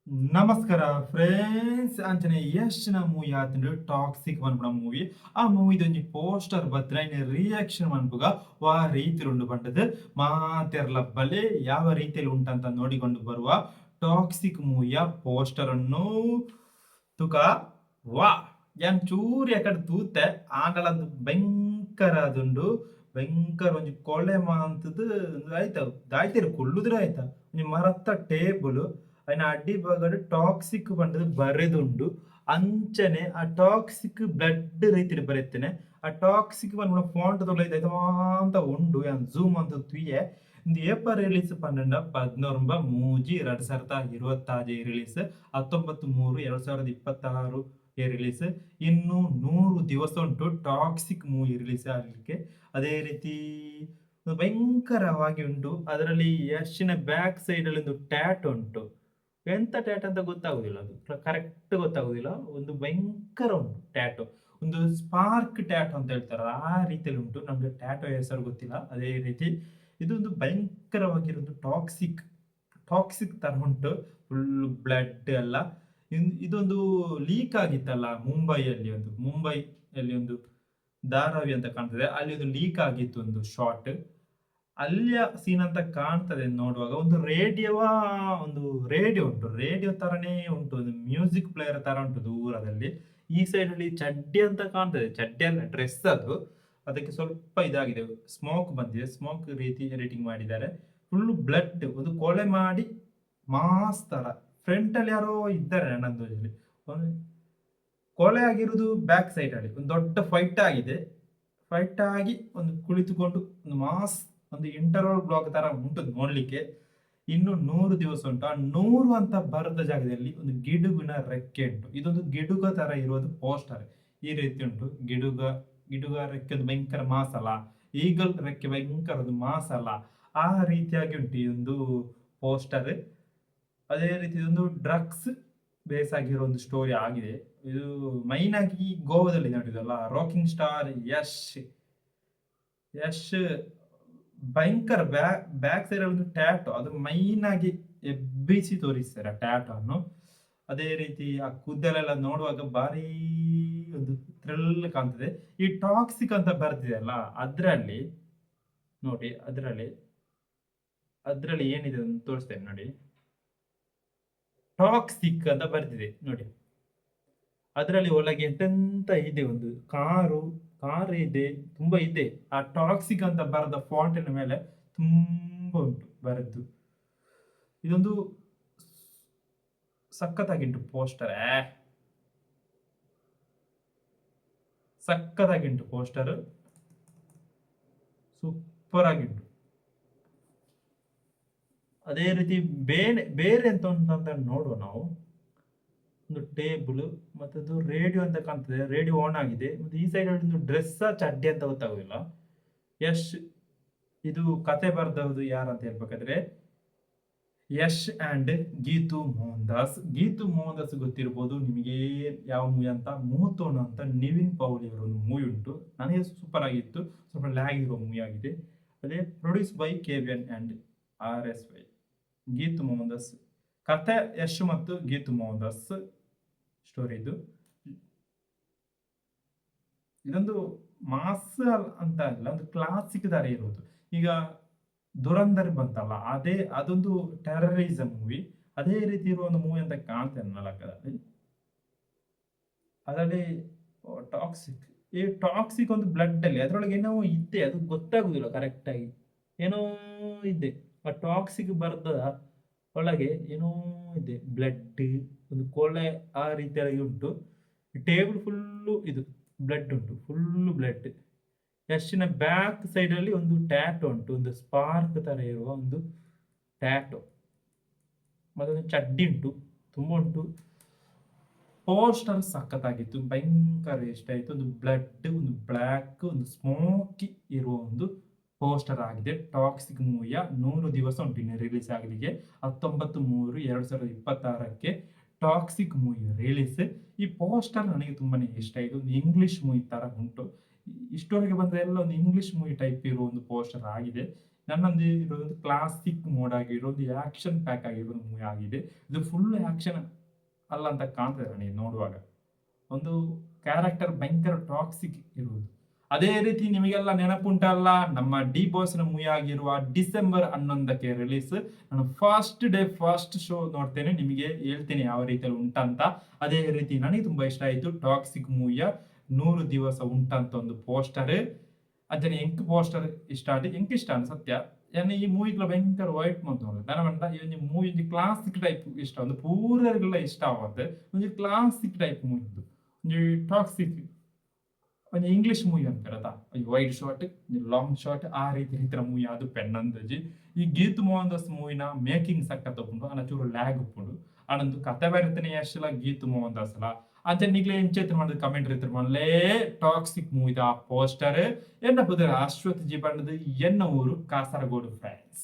ನಮಸ್ಕಾರ ಫ್ರೆಂಡ್ಸ್ ಅಂಚನೆ ಎಷ್ಟಿನ ಮೂವಿ ಆತಂದ್ರೆ ಟಾಕ್ಸಿಕ್ ಮನ್ಪುನ ಮೂವಿ ಆ ಮೂವಿದೊಂಜಿ ಪೋಸ್ಟರ್ ಬತ್ರ ಇನ್ನು ರಿಯಾಕ್ಷನ್ ಮನ್ಪುಗ ವಾ ರೀತಿ ಉಂಡು ಪಂಡದು ಮಾತೆರ್ಲ ಬಲೆ ಯಾವ ರೀತಿಯಲ್ಲಿ ಉಂಟಂತ ನೋಡಿಕೊಂಡು ಬರುವ ಟಾಕ್ಸಿಕ್ ಮೂವಿಯ ಪೋಸ್ಟರ್ ಅನ್ನು ತುಕ ವಾ ಯಾನ್ ಚೂರಿ ಯಾಕಡೆ ತೂತೆ ಆಂಡಲಂದು ಭಯಂಕರ ಅದುಂಡು ಭಯಂಕರ ಒಂಜಿ ಕೊಳೆ ಮಾಂತದ್ ಆಯ್ತ ದಾಯ್ತೆರ್ ಕೊಲ್ಲುದ್ರ ಆಯ್ತ ಒಂಜಿ ಮರತ್ತ ಟೇಬಲ್ ಅಯ್ನ ಅಡ್ಡಿ ಬಗಡ್ ಟಾಕ್ಸಿಕ್ ಪಂಡದ್ ಬರೆದುಂಡು ಅಂಚನೆ ಆ ಟಾಕ್ಸಿಕ್ ಬ್ಲಡ್ ರೀತಿಡ್ ಬರೆತ್ತೇನೆ ಆ ಟಾಕ್ಸಿಕ್ ಪನ್ಪುನ ಫಾಂಟ್ ತೊಲೈತ ಅಂತ ಉಂಡು ಯಾನ್ ಝೂಮ್ ಅಂತ ತುಯ್ಯೆ ಇಂದು ಏಪ ರಿಲೀಸ್ ಪನ್ನೆಂಡ 14 2026 ರಿಲೀಸ್ 19/3/2026 ರಿಲೀಸ್ ಇನ್ನು 100 ದಿವಸ ಉಂಟು ಟಾಕ್ಸಿಕ್ ಮೂವಿ ರಿಲೀಸ್ ಆಗಲಿಕ್ಕೆ. ಅದೇ ರೀತಿ ಭಯಂಕರವಾಗಿ ಉಂಟು. ಅದರಲ್ಲಿ ಯಶಿನ ಬ್ಯಾಕ್ ಸೈಡ್ ಅಲ್ಲಿ ಒಂದು ಟ್ಯಾಟ್ ಉಂಟು. ಎಂತ ಟ್ಯಾಟ್ ಅಂತ ಗೊತ್ತಾಗುದಿಲ್ಲ, ಅದು ಕರೆಕ್ಟ್ ಗೊತ್ತಾಗುದಿಲ್ಲ. ಒಂದು ಭಯಂಕರ ಉಂಟು ಟ್ಯಾಟೋ, ಒಂದು ಸ್ಪಾರ್ಕ್ ಟ್ಯಾಟೋ ಅಂತ ಹೇಳ್ತಾರೆ ಆ ರೀತಿಯಲ್ಲಿ ಉಂಟು. ನಮ್ಗೆ ಟ್ಯಾಟೋ ಹೆಸರು ಗೊತ್ತಿಲ್ಲ. ಅದೇ ರೀತಿ ಇದೊಂದು ಭಯಂಕರವಾಗಿರೋದು ಟಾಕ್ಸಿಕ್ ಟಾಕ್ಸಿಕ್ ತರ ಉಂಟು. ಫುಲ್ ಬ್ಲಡ್ ಎಲ್ಲ. ಇದೊಂದು ಲೀಕ್ ಆಗಿತ್ತಲ್ಲ ಮುಂಬೈಯಲ್ಲಿ ಒಂದು ಧಾರಾವಿ ಅಂತ ಕಾಣ್ತದೆ, ಅಲ್ಲಿ ಒಂದು ಲೀಕ್ ಆಗಿತ್ತು ಒಂದು ಶಾರ್ಟ್. ಅಲ್ಲಿಯ ಸೀನ್ ಅಂತ ಕಾಣ್ತದೆ ನೋಡುವಾಗ. ಒಂದು ರೇಡಿಯೋ ಉಂಟು, ರೇಡಿಯೋ ತರನೇ ಉಂಟು, ಒಂದು ಮ್ಯೂಸಿಕ್ ಪ್ಲೇಯರ್ ತರ ಉಂಟು ದೂರದಲ್ಲಿ. ಈ ಸೈಡ್ ಅಲ್ಲಿ ಚಡ್ಡಿ ಅಂತ ಕಾಣ್ತದೆ, ಚಡ್ಡಿ ಅಲ್ಲ ಡ್ರೆಸ್ ಅದು. ಅದಕ್ಕೆ ಸ್ವಲ್ಪ ಇದಾಗಿದೆ, ಸ್ಮೋಕ್ ಬಂದಿದೆ, ಸ್ಮೋಕ್ ರೀತಿ ಎಡಿಟಿಂಗ್ ಮಾಡಿದ್ದಾರೆ. ಫುಲ್ ಬ್ಲಡ್, ಒಂದು ಕೊಲೆ ಮಾಡಿ ಮಾಸ್ ತರ. ಫ್ರಂಟ್ ಅಲ್ಲಿ ಯಾರೋ ಇದ್ದಾರೆ ನನ್ನದು. ಕೊಲೆ ಆಗಿರುವುದು ಬ್ಯಾಕ್ ಸೈಡ್ ಅಲ್ಲಿ. ಒಂದು ದೊಡ್ಡ ಫೈಟ್ ಆಗಿದೆ, ಫೈಟ್ ಆಗಿ ಒಂದು ಕುಳಿತುಕೊಂಡು ಒಂದು ಮಾಸ್ ಒಂದು ಇಂಟರ್ವಲ್ ಬ್ಲಾಕ್ ತರ ಉಂಟು ನೋಡ್ಲಿಕ್ಕೆ. ಇನ್ನು 100 ದಿವಸ ಉಂಟು. ಆ 100 ಅಂತ ಬರದ ಜಾಗದಲ್ಲಿ ಒಂದು ಗಿಡುಗಿನ ರೆಕ್ಕೆ ಉಂಟು. ಇದೊಂದು ಗಿಡುಗ ತರ ಇರೋದು ಪೋಸ್ಟರ್ ಈ ರೀತಿ ಉಂಟು. ಗಿಡುಗ ರೆಕ್ಕೆ ಒಂದು ಭಯಂಕರ ಮಾಸಲ್ಲ, ಈಗಲ್ ರೆಕ್ಕೆ ಭಯಂಕರ ಒಂದು ಮಾಸಲ್ಲ, ಆ ರೀತಿಯಾಗಿ ಉಂಟು ಈ ಒಂದು ಪೋಸ್ಟರ್. ಅದೇ ರೀತಿ ಒಂದು ಡ್ರಗ್ಸ್ ಬೇಸ್ ಆಗಿರೋ ಒಂದು ಸ್ಟೋರಿ ಆಗಿದೆ ಇದು. ಮೈನ್ ಆಗಿ ಗೋವಾದಲ್ಲಿ ನಡೆಯುದಲ್ಲ, ರಾಕಿಂಗ್ ಸ್ಟಾರ್ ಯಶ್ ಭಯಂಕರ ಬ್ಯಾಕ್ ಸೈಡ್ ಒಂದು ಟ್ಯಾಟೋ, ಅದು ಮೈನ್ ಆಗಿ ಎಬ್ಬಿಸಿ ತೋರಿಸ್ತಾರೆ ಟ್ಯಾಟೋ ಅನ್ನು. ಅದೇ ರೀತಿ ಆ ಕೂದಲೆಲ್ಲ ನೋಡುವಾಗ ಭಾರಿ ಒಂದು ಥ್ರಿಲ್ ಕಾಣ್ತದೆ. ಈ ಟಾಕ್ಸಿಕ್ ಅಂತ ಬರ್ತಿದೆ ಅಲ್ಲ, ಅದ್ರಲ್ಲಿ ನೋಡಿ, ಅದ್ರಲ್ಲಿ ಏನಿದೆ ಅಂತ ತೋರಿಸ್ತೇನೆ ನೋಡಿ. ಟಾಕ್ಸಿಕ್ ಅಂತ ಬರ್ತಿದೆ ನೋಡಿ. ಅದರಲ್ಲಿ ಒಳಗೆ ಎಂತೆಂತ ಇದೆ, ಒಂದು ಕಾರು ಇದೆ, ತುಂಬಾ ಇದೆ. ಆ ಟಾಕ್ಸಿಕ್ ಅಂತ ಬರೆದ ಫಾಂಟಿನ ಮೇಲೆ ತುಂಬಾ ಉಂಟು ಬರೆದು. ಇದೊಂದು ಸಖತ್ತಾಗಿಂಟು ಪೋಸ್ಟರ್, ಸಖತ್ತಾಗಿಂಟು ಪೋಸ್ಟರ್, ಸೂಪರ್ ಆಗಿಂಟು. ಅದೇ ರೀತಿ ಬೇರೆ ಎಂತ ಉಂಟಂತ ನೋಡುವ ನಾವು. ಒಂದು ಟೇಬಲ್ ಮತ್ತೆ ಅದು ರೇಡಿಯೋ ಅಂತ ಕಾಣ್ತದೆ, ರೇಡಿಯೋ ಆನ್ ಆಗಿದೆ. ಮತ್ತೆ ಈ ಸೈಡ್ ಒಂದು ಡ್ರೆಸ್ ಚಡ್ಡಿ ಅಂತ ಗೊತ್ತಾಗುದಿಲ್ಲ. ಯಶ್ ಇದು ಕತೆ ಬರ್ದವುದು ಯಾರಂತ ಹೇಳ್ಬೇಕಾದ್ರೆ ಯಶ್ ಅಂಡ್ ಗೀತು ಮೋಹನ್ ದಾಸ್ ಗೊತ್ತಿರ್ಬೋದು ನಿಮಗೆ. ಯಾವ ಮೂವಿ ಅಂತ, ಮೂತೋಣ ಅಂತ ನಿವಿನ್ ಪೌಲಿ ಅವರ ಒಂದು ಮೂವಿ ಉಂಟು, ನನಗೆ ಸೂಪರ್ ಆಗಿತ್ತು. ಸ್ವಲ್ಪ ಲ್ಯಾಗ್ ಇರೋ ಮೂವಿ ಆಗಿದೆ. ಅದೇ produce by KVN and RSY. Geethu Mohan Das ಕತೆ, ಯಶ್ ಮತ್ತು ಗೀತು ಮೋಹನ್ ದಾಸ್ ಸ್ಟೋರಿ ಇದು. ಇದೊಂದು ಮಾಸ್ ಅಂತ ಅಲ್ಲ, ಒಂದು ಕ್ಲಾಸಿಕ್ ತರ ಇರೋದು. ಈಗ ದುರಂಧರ್ ಬಂತಲ್ಲ, ಅದೊಂದು ಟೆರರಿಸಂ ಮೂವಿ, ಅದೇ ರೀತಿ ಇರುವ ಒಂದು ಮೂವಿ ಅಂತ ಕಾಣ್ತೇನೆ ನಾಲ್ಕದಲ್ಲಿ. ಅದರಲ್ಲಿ ಟಾಕ್ಸಿಕ್, ಈ ಟಾಕ್ಸಿಕ್ ಒಂದು ಬ್ಲಡ್ ಅಲ್ಲಿ ಅದ್ರೊಳಗೆ ಏನೋ ಇದೆ, ಅದು ಗೊತ್ತಾಗುದಿಲ್ಲ ಕರೆಕ್ಟ್ ಆಗಿ. ಏನೋ ಇದೆ ಆ ಟಾಕ್ಸಿಕ್ ಬರ್ದ ಒಳಗೆ, ಏನೋ ಇದೆ ಬ್ಲಡ್, ಒಂದು ಕೊಳೆ ಆ ರೀತಿಯಾಗಿ ಉಂಟು. ಟೇಬಲ್ ಫುಲ್ಲು ಇದು ಬ್ಲಡ್ ಉಂಟು, ಫುಲ್ಲು ಬ್ಲಡ್. ಯಶಿನ ಬ್ಯಾಕ್ ಸೈಡ್ ಅಲ್ಲಿ ಒಂದು ಟ್ಯಾಟೋ ಉಂಟು, ಒಂದು ಸ್ಪಾರ್ಕ್ ತರ ಇರುವ ಒಂದು ಟ್ಯಾಟೋ. ಮತ್ತೊಂದು ಚಡ್ಡಿ ಉಂಟು, ತುಂಬ ಉಂಟು. ಪೋಸ್ಟರ್ ಸಖತ್ತಾಗಿತ್ತು, ಭಯಂಕರ ಇಷ್ಟ ಆಯ್ತು. ಒಂದು ಬ್ಲಡ್, ಒಂದು ಬ್ಲ್ಯಾಕ್, ಒಂದು ಸ್ಮೋಕಿ ಇರುವ ಒಂದು ಪೋಸ್ಟರ್ ಆಗಿದೆ. ಟಾಕ್ಸಿಕ್ ಮೂವಿಯ 100 ದಿವಸ ಉಂಟು ಇನ್ನು ರಿಲೀಸ್ ಆಗಲಿಕ್ಕೆ. 19/3/2026 ಟಾಕ್ಸಿಕ್ ಮೂವಿ ರಿಲೀಸ್. ಈ ಪೋಸ್ಟರ್ ನನಗೆ ತುಂಬಾನೇ ಇಷ್ಟ ಆಯಿತು. ಒಂದು ಇಂಗ್ಲಿಷ್ ಮೂವಿ ತರ ಉಂಟು. ಇಷ್ಟವರೆಗೆ ಬಂದ ಎಲ್ಲ ಒಂದು ಇಂಗ್ಲಿಷ್ ಮೂವಿ ಟೈಪ್ ಇರುವ ಒಂದು ಪೋಸ್ಟರ್ ಆಗಿದೆ. ನನ್ನೊಂದು ಇರೋದು ಕ್ಲಾಸಿಕ್ ಮೋಡ್ ಆಗಿರೋದು ಆಕ್ಷನ್ ಪ್ಯಾಕ್ ಆಗಿರೋದು ಮೂವಿ ಆಗಿದೆ. ಇದು ಫುಲ್ ಆಕ್ಷನ್ ಅಲ್ಲ ಅಂತ ಕಾಣ್ತದೆ ನನಗೆ ನೋಡುವಾಗ. ಒಂದು ಕ್ಯಾರೆಕ್ಟರ್ ಭಯಂಕರ ಟಾಕ್ಸಿಕ್ ಇರುವುದು. ಅದೇ ರೀತಿ ನಿಮಗೆಲ್ಲ ನೆನಪುಂಟಲ್ಲ, ನಮ್ಮ ಡಿ ಬಾಸ್ನ ಮೂವಿ ಆಗಿರುವ ಡಿಸೆಂಬರ್ 11ಕ್ಕೆ ರಿಲೀಸ್. ನಾನು ಫಸ್ಟ್ ಡೇ ಫಸ್ಟ್ ಶೋ ನೋಡ್ತೇನೆ, ನಿಮಗೆ ಹೇಳ್ತೇನೆ ಯಾವ ರೀತಿಯಲ್ಲಿ ಉಂಟಂತ. ಅದೇ ರೀತಿ ನನಗೆ ತುಂಬಾ ಇಷ್ಟ ಆಯಿತು ಟಾಕ್ಸಿಕ್ ಮೂವಿಯ 100 ದಿವಸ ಉಂಟಂತ ಒಂದು ಪೋಸ್ಟರ್. ಅಂಚನೆ ಎಂಕ್ ಪೋಸ್ಟರ್ ಇಷ್ಟ ಆಡಿ ಎಂಕ್ ಇಷ್ಟ ಆಂಡ್ ಸತ್ಯ ಏನ್ ಈ ಮೂವಿಗ್ಲ ಭಯಂಕರ ವೈಟ್ ಮಂತ್ ನನಮಂಡ ಈ ಒಂಜಿ ಮೂವಿ ಒಂಜಿ ಕ್ಲಾಸಿಕ್ ಟೈಪ್ ಇಷ್ಟ ಒಂದು ಪೂರರಿಗೆಲ್ಲ ಇಷ್ಟ ಆವತ್ತೆ. ಒಂಜಿ ಕ್ಲಾಸಿಕ್ ಟೈಪ್ ಮೂವಿ ಇದು ಒಂಜಿ ಟಾಕ್ಸಿಕ್ ಒಂಜಿ ಇಂಗ್ಲಿಷ್ ಮೂವಿ ಅಂತಾರತ ವೈಡ್ ಶಾಟ್ ಲಾಂಗ್ ಶಾಟ್ ಆ ರೀತಿಯ ಮೂವಿ ಅದು ಪೆನ್ನಂದಜಿ. ಈ ಗೀತ್ ಮೋಹನ್ ದಾಸ್ ಮೂವಿನ ಮೇಕಿಂಗ್ ಸಖತ್ ಉಪ್ಪುಂಡು ಅನ್ನ ಚೂರು ಲ್ಯಾಗ್ ಉಪ್ಪುಂಡು ಅನಂದು ಕತೆ ಬರ್ತನೆ ಅಷ್ಟೆಲ್ಲ ಗೀತ್ ಮೋಹನ್ ದಾಸ್ ಅಲ್ಲ ಅಂಚೆ ನಿಗ್ಲೆ ಎಂಚೇತ್ರ ಮಾಡಿದ ಕಮೆಂಟ್ ರೀತಿ ಮಾಡಲೇ ಟಾಕ್ಸಿಕ್ ಮೂವಿದ ಆ ಪೋಸ್ಟರ್ ಎನ್ನ ಬುದರ ಅಶ್ವಥ್ ಜಿ ಬಣ್ಣದ ಎನ್ನ ಊರು ಕಾಸರಗೋಡು ಫ್ರೆಂಡ್ಸ್.